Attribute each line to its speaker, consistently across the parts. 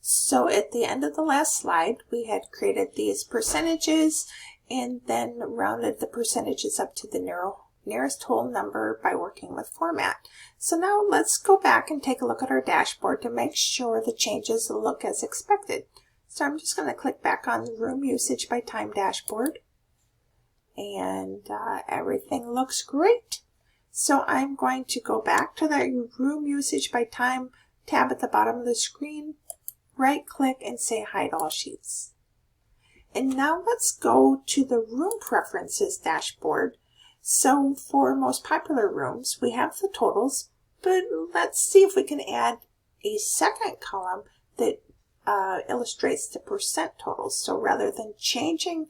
Speaker 1: So at the end of the last slide, we had created these percentages and then rounded the percentages up to the nearest whole number by working with format. So now let's go back and take a look at our dashboard to make sure the changes look as expected. So I'm just going to click back on the room usage by time dashboard, and everything looks great. So I'm going to go back to the room usage by time tab at the bottom of the screen, right click and say hide all sheets. And now let's go to the room preferences dashboard. So for most popular rooms, we have the totals, but let's see if we can add a second column that illustrates the percent totals. So rather than changing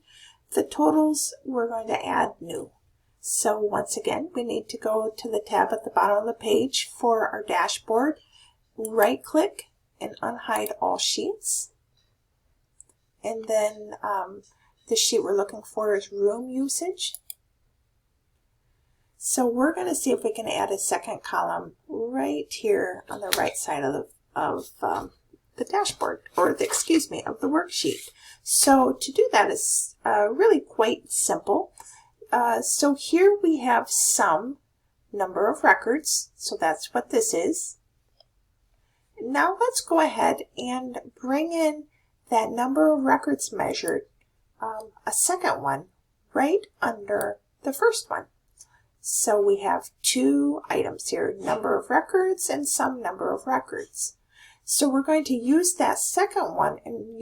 Speaker 1: the totals, we're going to add new. So once again, we need to go to the tab at the bottom of the page for our dashboard, right click and unhide all sheets. And then the sheet we're looking for is room usage. So we're going to see if we can add a second column right here on the right side of the dashboard, or of the worksheet. So to do that is really quite simple. So here we have some number of records, so that's what this is. Now let's go ahead and bring in that number of records measured, a second one right under the first one. So we have two items here, number of records and some number of records. So we're going to use that second one and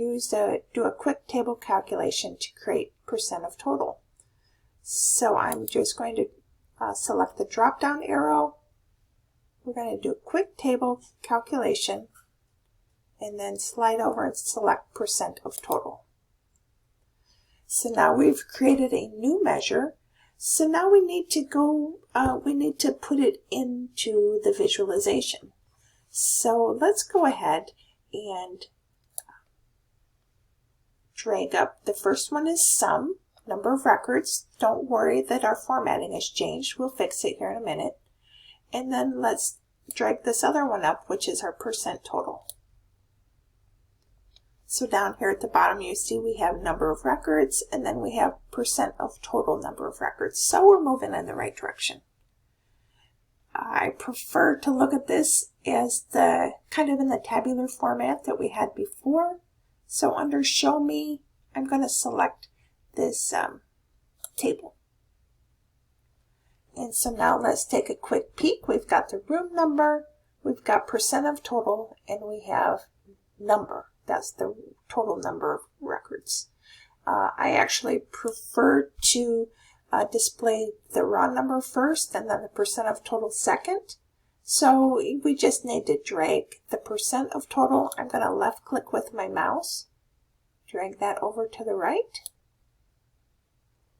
Speaker 1: do a quick table calculation to create percent of total. So I'm just going to select the drop down arrow. We're going to do a quick table calculation and then slide over and select percent of total. So now we've created a new measure. So now we need to go, we need to put it into the visualization. So let's go ahead and drag up. The first one is sum, number of records. Don't worry that our formatting has changed. We'll fix it here in a minute. And then let's drag this other one up, which is our percent total. So down here at the bottom, you see we have number of records, and then we have percent of total number of records. So we're moving in the right direction. I prefer to look at this as the kind of in the tabular format that we had before. So under Show Me, I'm going to select this table. And so now let's take a quick peek. We've got the room number, we've got percent of total, and we have number. That's the total number of records. I actually prefer to display the raw number first and then the percent of total second. So we just need to drag the percent of total. I'm going to left click with my mouse, drag that over to the right.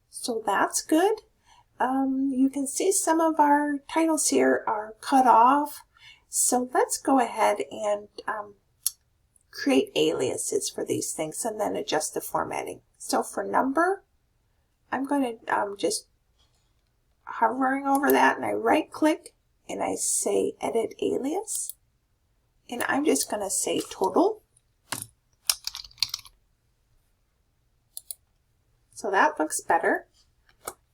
Speaker 1: So that's good. You can see some of our titles here are cut off. So let's go ahead and create aliases for these things and then adjust the formatting. So for number, I'm going to just hovering over that, and I right click and I say edit alias, and I'm just going to say total. So that looks better.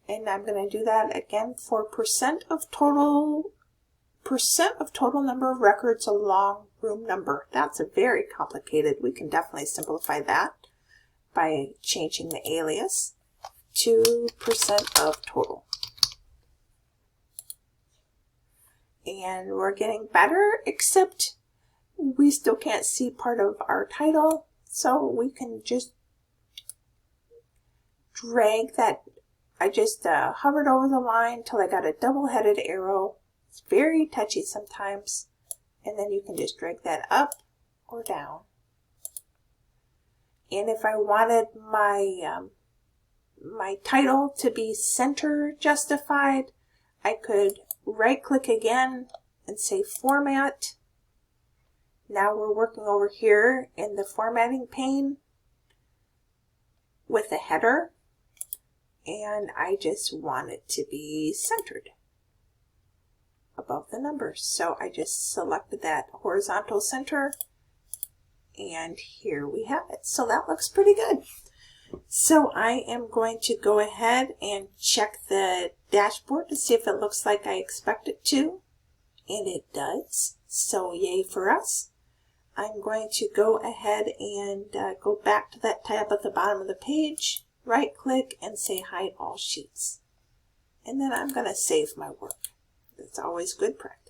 Speaker 1: And I'm going to do that again for percent of total number of records along room number. That's a very complicated. We can definitely simplify that by changing the alias to percent of total. And we're getting better, except we still can't see part of our title. So we can just drag that. I just hovered over the line till I got a double-headed arrow. It's very touchy sometimes. And then you can just drag that up or down. And if I wanted my my title to be center justified, I could right click again and say format. Now we're working over here in the formatting pane with the header, and I just want it to be centered above the numbers. So I just selected that horizontal center And here we have it. So that looks pretty good. So I am going to go ahead and check the dashboard to see if it looks like I expect it to. And it does. So yay for us. I'm going to go ahead and go back to that tab at the bottom of the page, right click and say hide all sheets. And then I'm going to save my work. That's always good practice.